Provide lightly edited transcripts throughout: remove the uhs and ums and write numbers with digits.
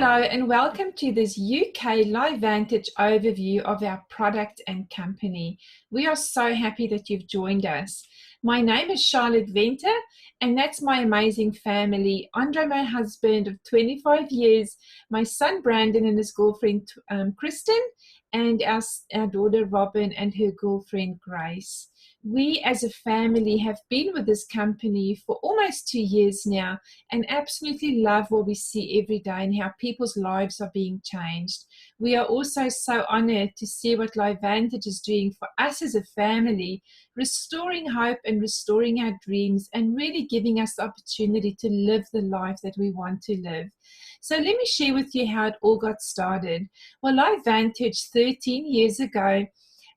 Hello and welcome to this UK LifeVantage overview of our product and company. We are so happy that you've joined us. My name is Charlotte Venter and that's my amazing family. Andre, my husband of 25 years, my son Brandon and his girlfriend Kristen, and our daughter Robin and her girlfriend Grace. We as a family have been with this company for almost 2 years now and absolutely love what we see every day and how people's lives are being changed. We are also so honored to see what LifeVantage is doing for us as a family, restoring hope and restoring our dreams and really giving us the opportunity to live the life that we want to live. So let me share with you how it all got started. Well, LifeVantage 13 years ago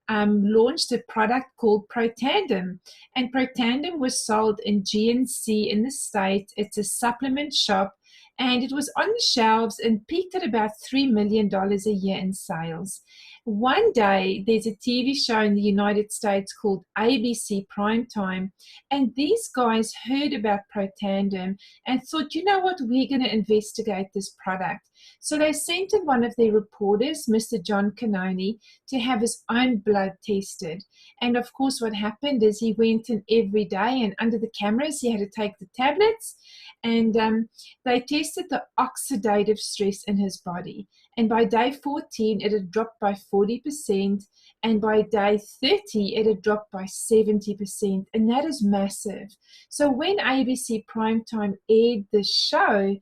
launched a product called Protandem, and Protandem was sold in GNC in the States. It's a supplement shop, and it was on the shelves and peaked at about $3 million a year in sales. One day, there's a TV show in the United States called ABC Primetime, and these guys heard about Protandem and thought, you know what, we're going to investigate this product. So they sent in one of their reporters, Mr. John Canoni, to have his own blood tested. And of course, what happened is he went in every day, and under the cameras, he had to take the tablets, and they tested the oxidative stress in his body. And by day 14, it had dropped by 40%, and by day 30, it had dropped by 70%, and that is massive. So when ABC Primetime aired the show,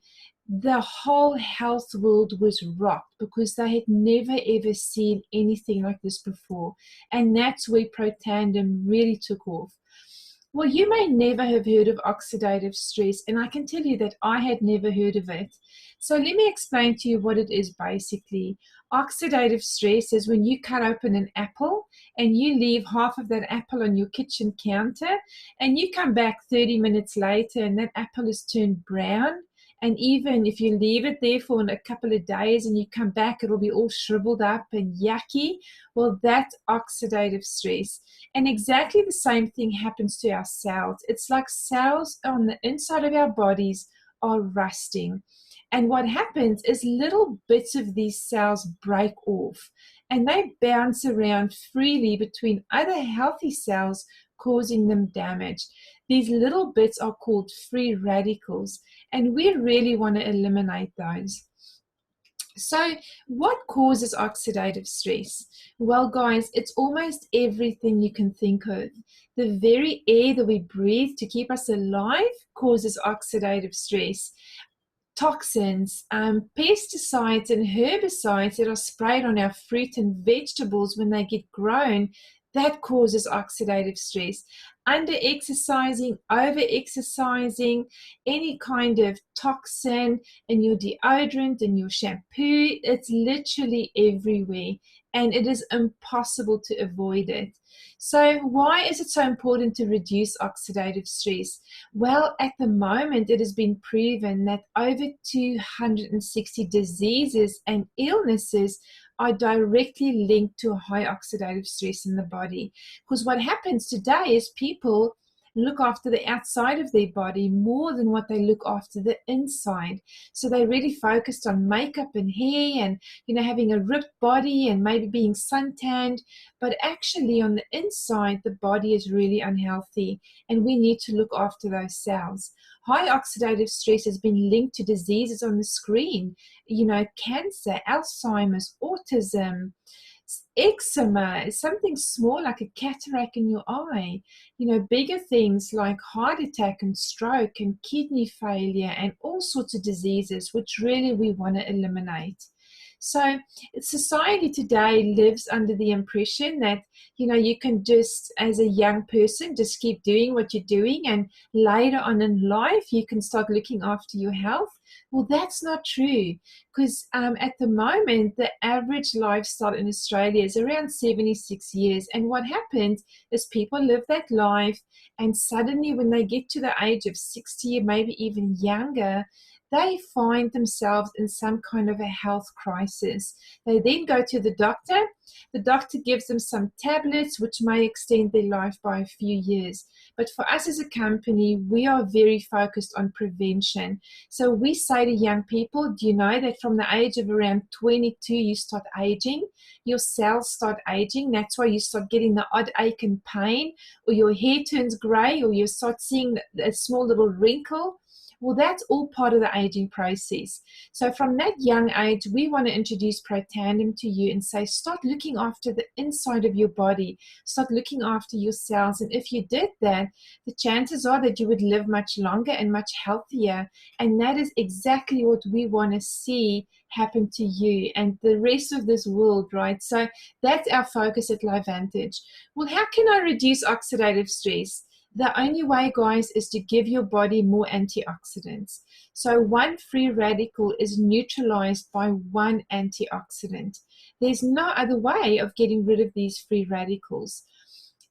the whole health world was rocked because they had never ever seen anything like this before, and that's where Protandem really took off. Well, you may never have heard of oxidative stress, and I can tell you that I had never heard of it. So let me explain to you what it is basically. Oxidative stress is when you cut open an apple and you leave half of that apple on your kitchen counter, and you come back 30 minutes later and that apple is turned brown. And even if you leave it there for a couple of days and you come back, it'll be all shriveled up and yucky. Well, that's oxidative stress. And exactly the same thing happens to our cells. It's like cells on the inside of our bodies are rusting. And what happens is little bits of these cells break off and they bounce around freely between other healthy cells, causing them damage. These little bits are called free radicals, and we really want to eliminate those. So what causes oxidative stress? Well, guys, it's almost everything you can think of. The very air that we breathe to keep us alive causes oxidative stress. Toxins, pesticides and herbicides that are sprayed on our fruit and vegetables when they get grown, that causes oxidative stress. Under-exercising, over-exercising, any kind of toxin in your deodorant, in your shampoo, it's literally everywhere, and it is impossible to avoid it. So why is it so important to reduce oxidative stress? Well, at the moment, it has been proven that over 260 diseases and illnesses are directly linked to a high oxidative stress in the body. Because what happens today is people look after the outside of their body more than what they look after the inside. So they're really focused on makeup and hair and, having a ripped body and maybe being suntanned. But actually on the inside, the body is really unhealthy and we need to look after those cells. High oxidative stress has been linked to diseases on the screen, cancer, Alzheimer's, autism, eczema, something small like a cataract in your eye, bigger things like heart attack and stroke and kidney failure and all sorts of diseases, which really we want to eliminate. So society today lives under the impression that, you can just, as a young person, just keep doing what you're doing and later on in life, you can start looking after your health. Well, that's not true because at the moment, the average lifestyle in Australia is around 76 years. And what happens is people live that life and suddenly when they get to the age of 60 or maybe even younger, they find themselves in some kind of a health crisis. They then go to the doctor. The doctor gives them some tablets which may extend their life by a few years. But for us as a company, we are very focused on prevention. So we say to young people, do you know that from the age of around 22, you start aging? Your cells start aging. That's why you start getting the odd ache and pain, or your hair turns gray, or you start seeing a small little wrinkle. Well, that's all part of the aging process. So from that young age, we want to introduce Protandim to you and say, start looking after the inside of your body. Start looking after your cells. And if you did that, the chances are that you would live much longer and much healthier. And that is exactly what we want to see happen to you and the rest of this world, right? So that's our focus at LifeVantage. Well, how can I reduce oxidative stress? The only way, guys, is to give your body more antioxidants. So one free radical is neutralized by one antioxidant. There's no other way of getting rid of these free radicals.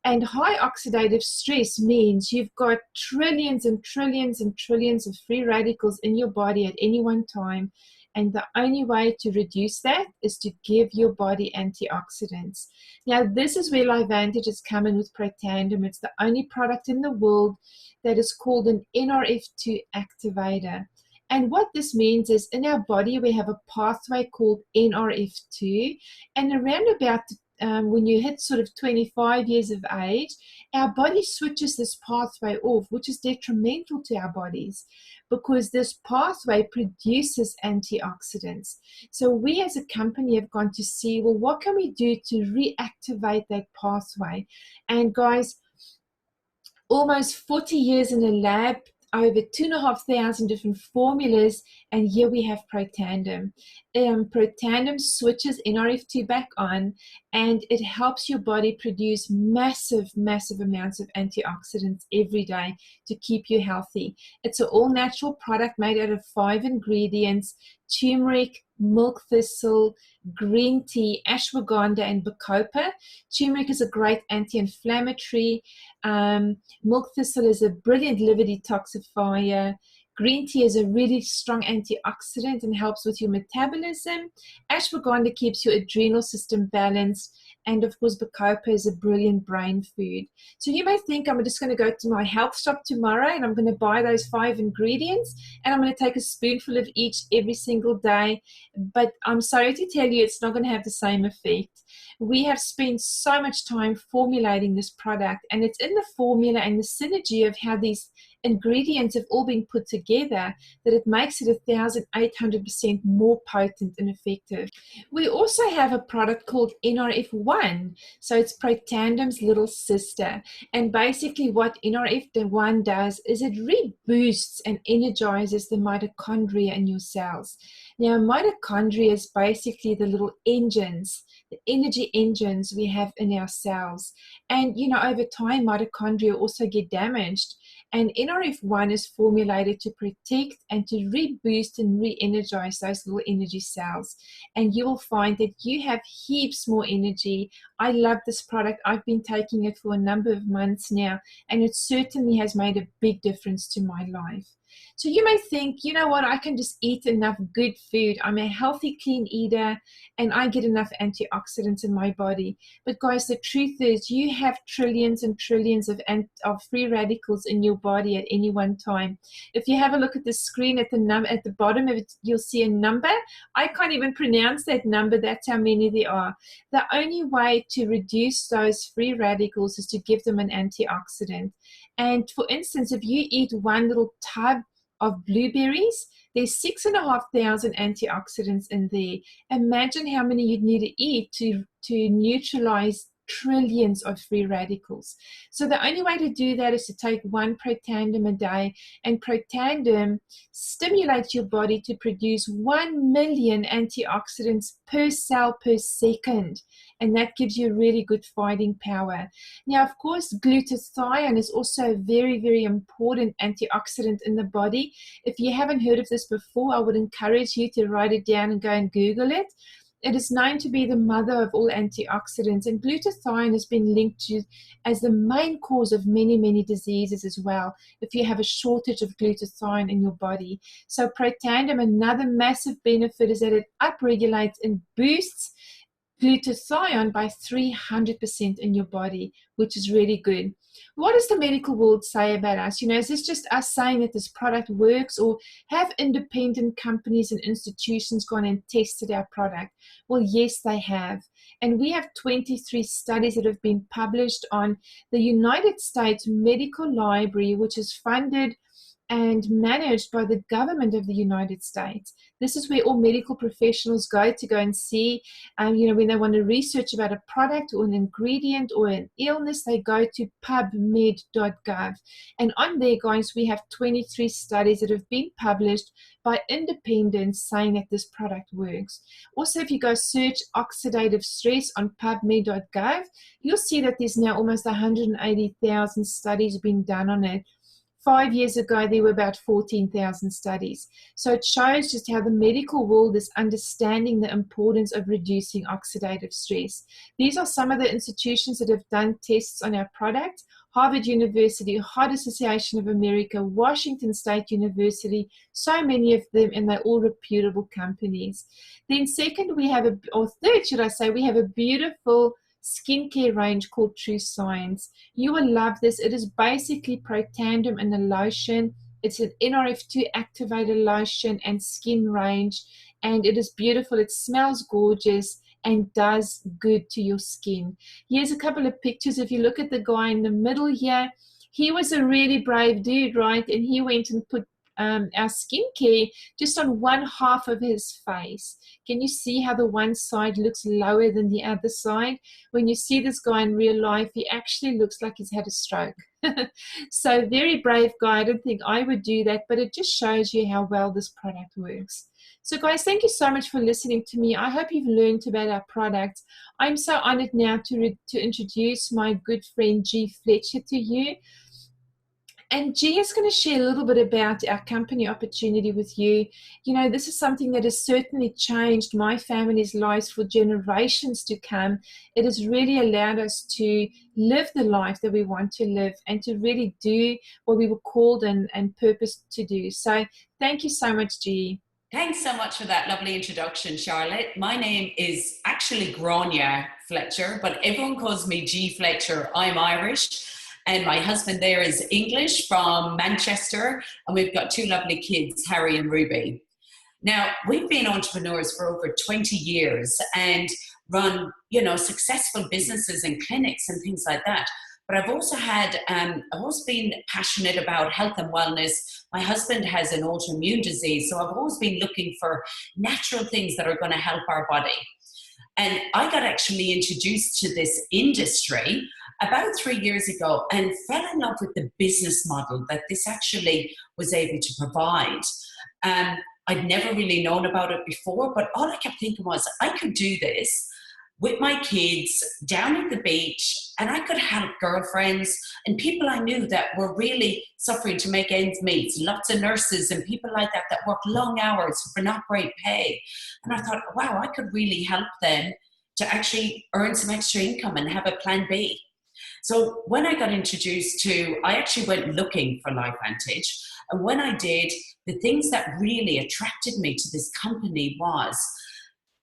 And high oxidative stress means you've got trillions and trillions and trillions of free radicals in your body at any one time. And the only way to reduce that is to give your body antioxidants. Now, this is where LifeVantage is coming with Protandim. It's the only product in the world that is called an NRF2 activator. And what this means is in our body, we have a pathway called NRF2. And around about when you hit sort of 25 years of age, our body switches this pathway off, which is detrimental to our bodies because this pathway produces antioxidants. So we as a company have gone to see, well, what can we do to reactivate that pathway? And guys, almost 40 years in a lab, over 2,500 different formulas, and here we have Protandim. Protandim switches NRF2 back on, and it helps your body produce massive, massive amounts of antioxidants every day to keep you healthy. It's an all-natural product made out of 5 ingredients: turmeric, milk thistle, green tea, ashwagandha, and bacopa. Turmeric is a great anti-inflammatory. Milk thistle is a brilliant liver detoxifier. Green tea is a really strong antioxidant and helps with your metabolism. Ashwagandha keeps your adrenal system balanced. And of course, bacopa is a brilliant brain food. So you may think I'm just going to go to my health shop tomorrow and I'm going to buy those 5 ingredients and I'm going to take a spoonful of each every single day. But I'm sorry to tell you, it's not going to have the same effect. We have spent so much time formulating this product, and it's in the formula and the synergy of how these ingredients have all been put together that it makes it 1,800% more potent and effective. We also have a product called NRF1. So it's Protandim's little sister. And basically what NRF1 does is it reboosts and energizes the mitochondria in your cells. Now, mitochondria is basically the little engines, the energy engines we have in our cells. And, you know, over time, mitochondria also get damaged. And NRF1 is formulated to protect and to reboost and re-energize those little energy cells. And you will find that you have heaps more energy. I love this product. I've been taking it for a number of months now, and it certainly has made a big difference to my life. So you may think, you know what, I can just eat enough good food. I'm a healthy, clean eater, and I get enough antioxidants in my body. But guys, the truth is you have trillions and trillions of free radicals in your body at any one time. If you have a look at the screen at the bottom of it, you'll see a number. I can't even pronounce that number. That's how many there are. The only way to reduce those free radicals is to give them an antioxidant. And for instance, if you eat one little tub of blueberries, there's 6,500 antioxidants in there. Imagine how many you'd need to eat to neutralize trillions of free radicals. So the only way to do that is to take 1 Protandim a day, and Protandim stimulates your body to produce 1 million antioxidants per cell per second, and that gives you really good fighting power. Now, of course, glutathione is also a very, very important antioxidant in the body. If you haven't heard of this before, I would encourage you to write it down and go and Google it. It is known to be the mother of all antioxidants, and glutathione has been linked to as the main cause of many, many diseases as well, if you have a shortage of glutathione in your body. So Protandim, another massive benefit is that it upregulates and boosts glutathione by 300% in your body, which is really good. What does the medical world say about us? Is this just us saying that this product works, or have independent companies and institutions gone and tested our product? Well, yes, they have. And we have 23 studies that have been published on the United States Medical Library, which is funded and managed by the government of the United States. This is where all medical professionals go and see, when they want to research about a product or an ingredient or an illness, they go to pubmed.gov. And on there, guys, we have 23 studies that have been published by independents saying that this product works. Also, if you go search oxidative stress on pubmed.gov, you'll see that there's now almost 180,000 studies being done on it. 5 years ago, there were about 14,000 studies. So it shows just how the medical world is understanding the importance of reducing oxidative stress. These are some of the institutions that have done tests on our product: Harvard University, Heart Association of America, Washington State University, so many of them, and they're all reputable companies. Then second, we have we have a beautiful skincare range called tru-science. You will love this. It is basically Protandim in a lotion. It's an NRF2 activated lotion and skin range, and it is beautiful. It smells gorgeous and does good to your skin. Here's a couple of pictures. If you look at the guy in the middle here, he was a really brave dude, right? And he went and put our skincare just on one half of his face. Can you see how the one side looks lower than the other side? When you see this guy in real life, he actually looks like he's had a stroke. So very brave guy. I don't think I would do that, but it just shows you how well this product works. So guys, thank you so much for listening to me. I hope you've learned about our products. I'm so honored now to introduce my good friend G. Fletcher to you. And G is going to share a little bit about our company opportunity with you. This is something that has certainly changed my family's lives for generations to come. It has really allowed us to live the life that we want to live and to really do what we were called and purposed to do. So thank you so much, G. Thanks so much for that lovely introduction, Charlotte. My name is actually Grania Fletcher, but everyone calls me G. Fletcher. I'm Irish. And my husband there is English from Manchester, and we've got two lovely kids, Harry and Ruby. Now, we've been entrepreneurs for over 20 years and run, successful businesses and clinics and things like that. But I've also been passionate about health and wellness. My husband has an autoimmune disease, so I've always been looking for natural things that are going to help our body. And I got actually introduced to this industry about 3 years ago and fell in love with the business model that this actually was able to provide. I'd never really known about it before, but all I kept thinking was I could do this with my kids down at the beach, and I could help girlfriends and people I knew that were really suffering to make ends meet. Lots of nurses and people like that that work long hours for not great pay. And I thought, wow, I could really help them to actually earn some extra income and have a plan B. So when I got introduced I actually went looking for LifeVantage. And when I did, the things that really attracted me to this company was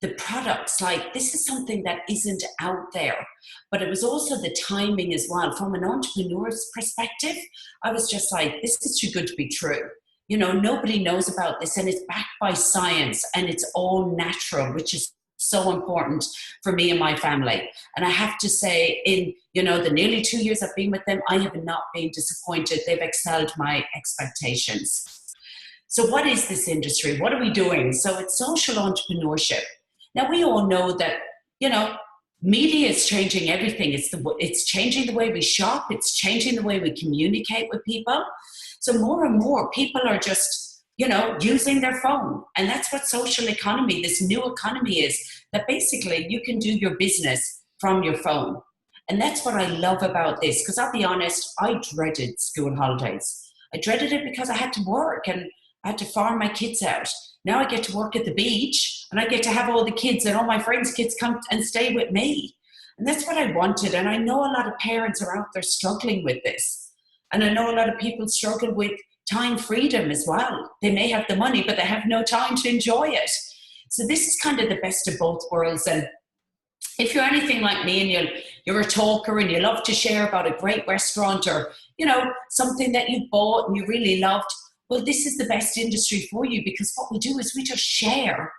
the products. Like, this is something that isn't out there, but it was also the timing as well. From an entrepreneur's perspective, I was just like, this is too good to be true. Nobody knows about this, and it's backed by science, and it's all natural, which is so important for me and my family. And I have to say, in the nearly 2 years I've been with them, I have not been disappointed. They've excelled my expectations. So what is this industry? What are we doing? So it's social entrepreneurship. Now, we all know that, media is changing everything. It's changing the way we shop. It's changing the way we communicate with people. So more and more people are just, using their phone. And that's what social economy, this new economy is, that basically you can do your business from your phone. And that's what I love about this, because I'll be honest, I dreaded school holidays. I dreaded it because I had to work, and I had to farm my kids out. Now I get to work at the beach and I get to have all the kids and all my friends' kids come and stay with me. And that's what I wanted. And I know a lot of parents are out there struggling with this. And I know a lot of people struggle with time freedom as well. They may have the money, but they have no time to enjoy it. So this is kind of the best of both worlds. And if you're anything like me and you're a talker and you love to share about a great restaurant or, something that you bought and you really loved, well, this is the best industry for you, because what we do is we just share.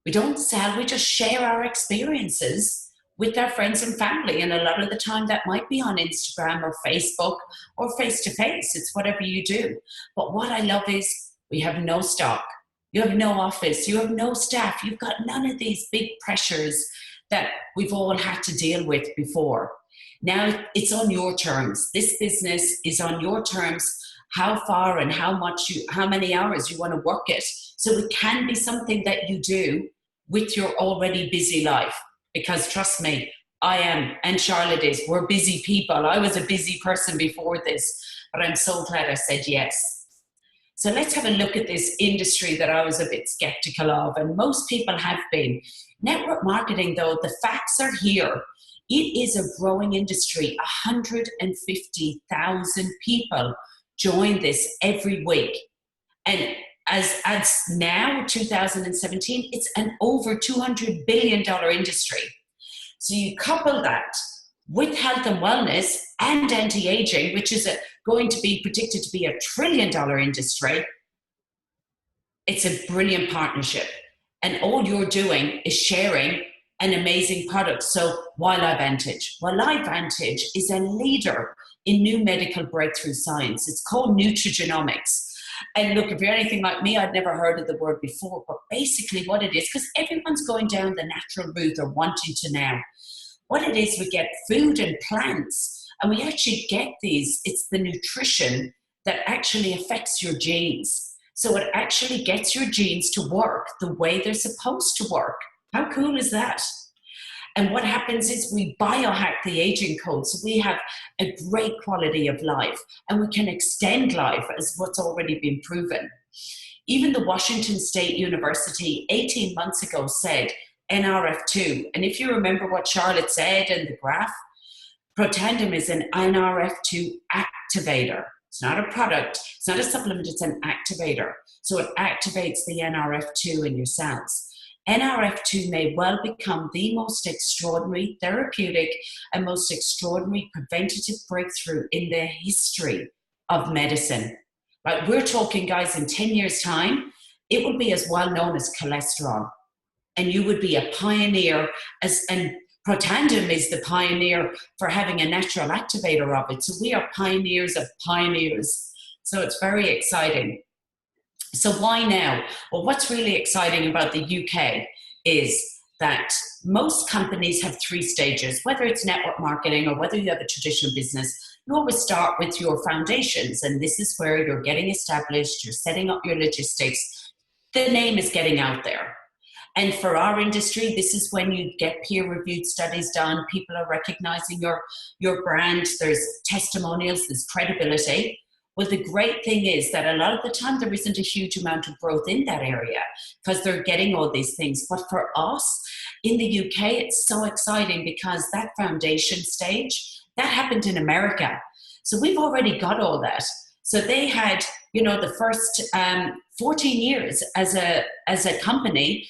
We don't sell, we just share our experiences with our friends and family. And a lot of the time that might be on Instagram or Facebook or face-to-face. It's whatever you do. But what I love is we have no stock. You have no office. You have no staff. You've got none of these big pressures that we've all had to deal with before. Now it's on your terms. This business is on your terms, how far and how many hours you want to work it. So it can be something that you do with your already busy life. Because trust me, I am, and Charlotte is, we're busy people. I was a busy person before this, but I'm so glad I said yes. So let's have a look at this industry that I was a bit skeptical of, and most people have been. Network marketing, though, the facts are here. It is a growing industry. 150,000 people join this every week. And as now, 2017, it's an over $200 billion industry. So you couple that with health and wellness and anti-aging, which is going to be predicted to be $1 trillion industry. It's a brilliant partnership. And all you're doing is sharing an amazing product. So why LifeVantage? Well, LifeVantage is a leader in new medical breakthrough science. It's called nutrigenomics. And look, if you're anything like me, I'd never heard of the word before, but basically what it is, because everyone's going down the natural route or wanting to now. What it is, we get food and plants, and we actually get these, it's the nutrition that actually affects your genes. So it actually gets your genes to work the way they're supposed to work. How cool is that? And what happens is we biohack the aging code. So we have a great quality of life, and we can extend life as what's already been proven. Even the Washington State University 18 months ago said NRF2. And if you remember what Charlotte said in the graph, Protandim is an NRF2 activator. It's not a product, it's not a supplement, it's an activator. So it activates the NRF2 in your cells. NRF2 may well become the most extraordinary therapeutic and most extraordinary preventative breakthrough in the history of medicine. Right? We're talking, guys, in 10 years' time, it will be as well known as cholesterol. And you would be a pioneer, and Protandim is the pioneer for having a natural activator of it. So we are pioneers of pioneers. So it's very exciting. So why now? Well, what's really exciting about the UK is that most companies have 3 stages, whether it's network marketing or whether you have a traditional business. You always start with your foundations, and this is where you're getting established, you're setting up your logistics. The name is getting out there. And for our industry, this is when you get peer-reviewed studies done. People are recognizing your brand. There's testimonials, there's credibility. Well, the great thing is that a lot of the time there isn't a huge amount of growth in that area because they're getting all these things. But for us in the UK, it's so exciting because that foundation stage, that happened in America. So we've already got all that. So they had, the first 14 years as a company,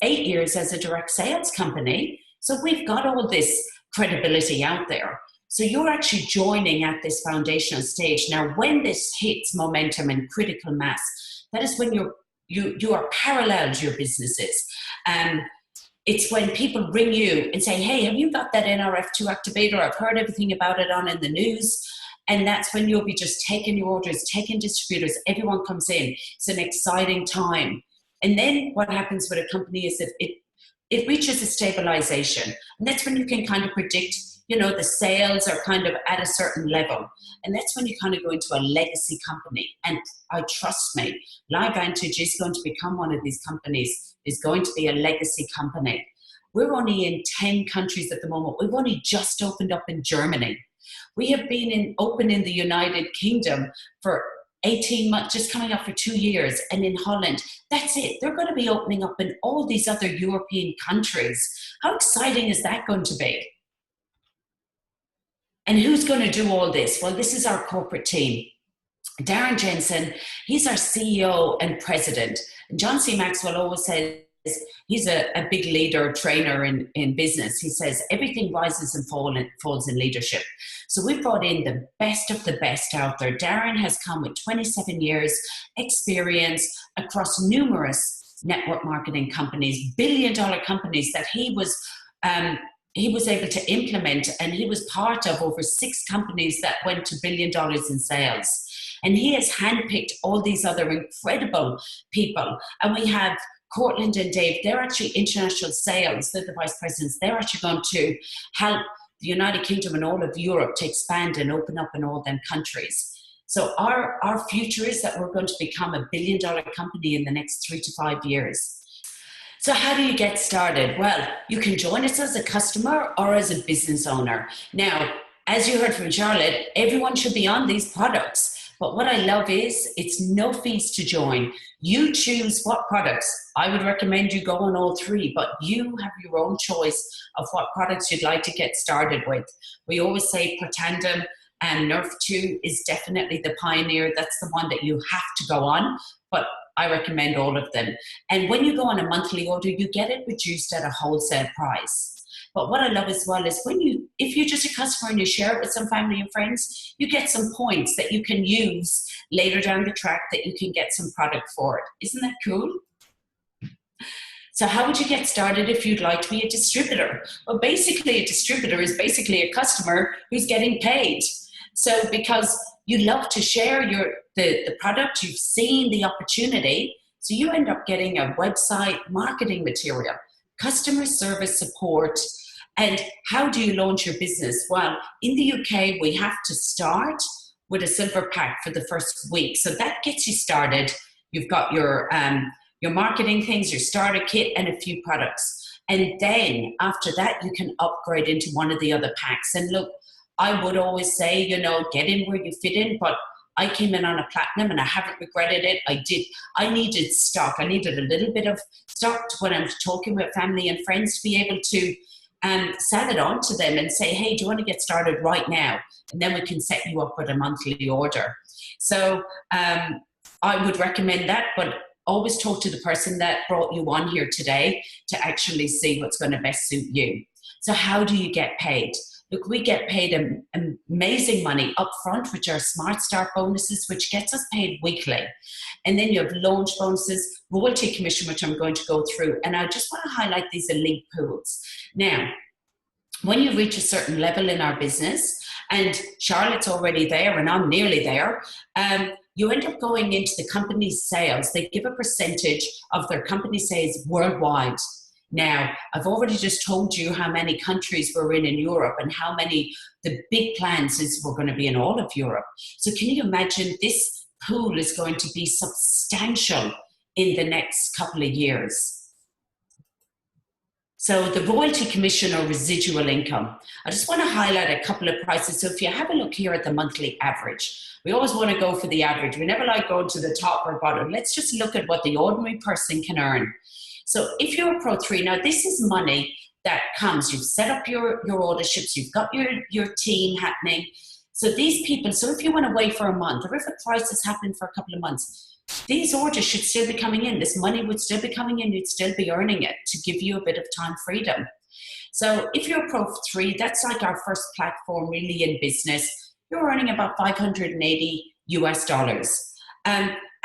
8 years as a direct sales company. So we've got all this credibility out there. So you're actually joining at this foundational stage. Now, when this hits momentum and critical mass, that is when you are parallel to your businesses. It's when people ring you and say, hey, have you got that NRF2 activator? I've heard everything about it on in the news. And that's when you'll be just taking your orders, taking distributors, everyone comes in. It's an exciting time. And then what happens with a company is that it reaches a stabilization. And that's when you can kind of predict, the sales are kind of at a certain level. And that's when you kind of go into a legacy company. And trust me, LifeVantage is going to become one of these companies, is going to be a legacy company. We're only in 10 countries at the moment. We've only just opened up in Germany. We have been open in the United Kingdom for 18 months, just coming up for 2 years. And in Holland, that's it. They're going to be opening up in all these other European countries. How exciting is that going to be? And who's going to do all this? Well, this is our corporate team. Darren Jensen, he's our CEO and president. And John C. Maxwell always says, he's a big leader, trainer in business. He says, everything rises and falls in leadership. So we've brought in the best of the best out there. Darren has come with 27 years experience across numerous network marketing companies, billion-dollar companies that he was able to implement, and he was part of over 6 companies that went to $1 billion in sales. And he has handpicked all these other incredible people. And we have Cortland and Dave, they're actually international sales, they're the vice presidents. They're actually going to help the United Kingdom and all of Europe to expand and open up in all them countries. So our future is that we're going to become a $1 billion company in the next 3 to 5 years. So how do you get started? Well, you can join us as a customer or as a business owner. Now, as you heard from Charlotte, everyone should be on these products. But what I love is it's no fees to join. You choose what products. I would recommend you go on all 3, but you have your own choice of what products you'd like to get started with. We always say Protandem and Nerf 2 is definitely the pioneer. That's the one that you have to go on, but I recommend all of them. And when you go on a monthly order, you get it reduced at a wholesale price. But what I love as well is if you're just a customer and you share it with some family and friends, you get some points that you can use later down the track that you can get some product for it. Isn't that cool? So how would you get started if you'd like to be a distributor? Well, basically a distributor is basically a customer who's getting paid. So because you love to share the product, you've seen the opportunity, so you end up getting a website, marketing material, customer service support. And how do you launch your business? Well, in the UK, we have to start with a silver pack for the first week. So that gets you started. You've got your marketing things, your starter kit, and a few products. And then after that, you can upgrade into one of the other packs. And look, I would always say, get in where you fit in, but I came in on a platinum and I haven't regretted it. I needed stock. I needed a little bit of stock when I'm talking with family and friends to be able to sell it on to them and say, hey, do you want to get started right now? And then we can set you up with a monthly order. So I would recommend that, but always talk to the person that brought you on here today to actually see what's going to best suit you. So how do you get paid? Look, we get paid amazing money up front, which are Smart Start bonuses, which gets us paid weekly. And then you have launch bonuses, royalty commission, which I'm going to go through. And I just want to highlight these elite pools. Now, when you reach a certain level in our business, and Charlotte's already there and I'm nearly there, you end up going into the company's sales. They give a percentage of their company sales worldwide. Now, I've already just told you how many countries we're in Europe and how many, the big plans is we're going to be in all of Europe. So can you imagine this pool is going to be substantial in the next couple of years? So the royalty commission or residual income, I just want to highlight a couple of prices. So if you have a look here at the monthly average, we always want to go for the average. We never like going to the top or bottom. Let's just look at what the ordinary person can earn. So if you're a Pro 3, now this is money that comes. You've set up your orderships, you've got your team happening. So these people, so if you went away for a month or if a crisis happened for a couple of months, these orders should still be coming in. This money would still be coming in. You'd still be earning it to give you a bit of time freedom. So if you're a Pro 3, that's like our first platform really in business. You're earning about $580 US.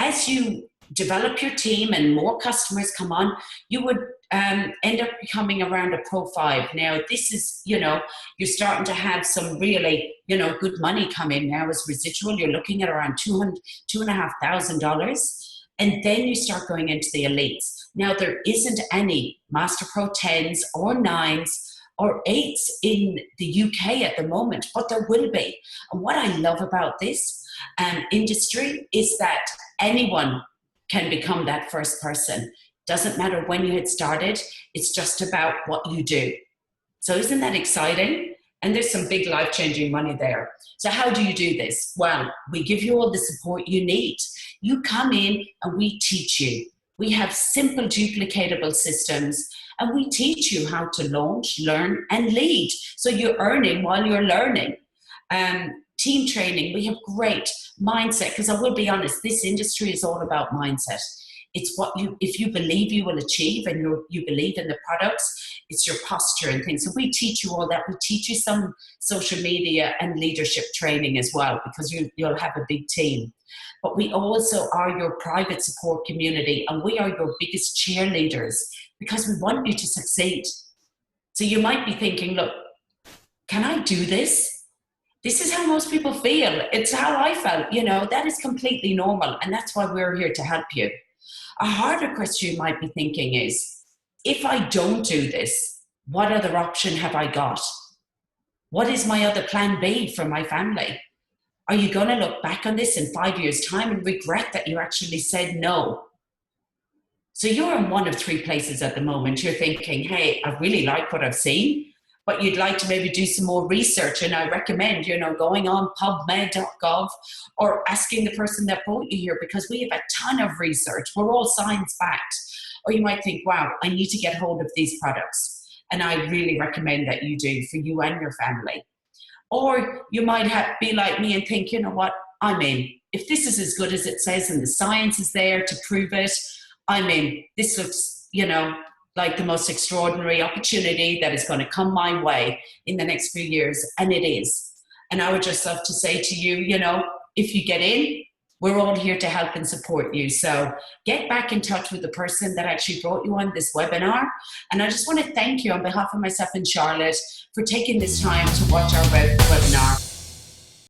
As you develop your team and more customers come on, you would end up becoming around a Pro 5. Now, this is, you're starting to have some really, good money come in now as residual. You're looking at around $2,500. And then you start going into the elites. Now, there isn't any Master Pro 10s or 9s or 8s in the UK at the moment, but there will be. And what I love about this industry is that anyone can become that first person. Doesn't matter when you had started, it's just about what you do. So isn't that exciting? And there's some big life-changing money there. So how do you do this? Well, we give you all the support you need. You come in and we teach you. We have simple duplicatable systems, and we teach you how to launch, learn, and lead. So you're earning while you're learning. Team training, we have great mindset, because I will be honest, this industry is all about mindset. It's what you, if you believe you will achieve and you believe in the products, it's your posture and things. So we teach you all that. We teach you some social media and leadership training as well, because you'll have a big team. But we also are your private support community, and we are your biggest cheerleaders because we want you to succeed. So you might be thinking, look, can I do this? This is how most people feel. It's how I felt, that is completely normal. And that's why we're here to help you. A harder question you might be thinking is, if I don't do this, what other option have I got? What is my other plan B for my family? Are you going to look back on this in 5 years' time and regret that you actually said no? So you're in one of three places at the moment. You're thinking, hey, I really like what I've seen, but you'd like to maybe do some more research. And I recommend, going on pubmed.gov or asking the person that brought you here, because we have a ton of research. We're all science-backed. Or you might think, wow, I need to get hold of these products. And I really recommend that you do, for you and your family. Or you might be like me and think, you know what, I'm in. If this is as good as it says and the science is there to prove it, I'm in. This looks, like the most extraordinary opportunity that is going to come my way in the next few years. And it is. And I would just love to say to you, if you get in, we're all here to help and support you. So get back in touch with the person that actually brought you on this webinar. And I just want to thank you on behalf of myself and Charlotte for taking this time to watch our webinar.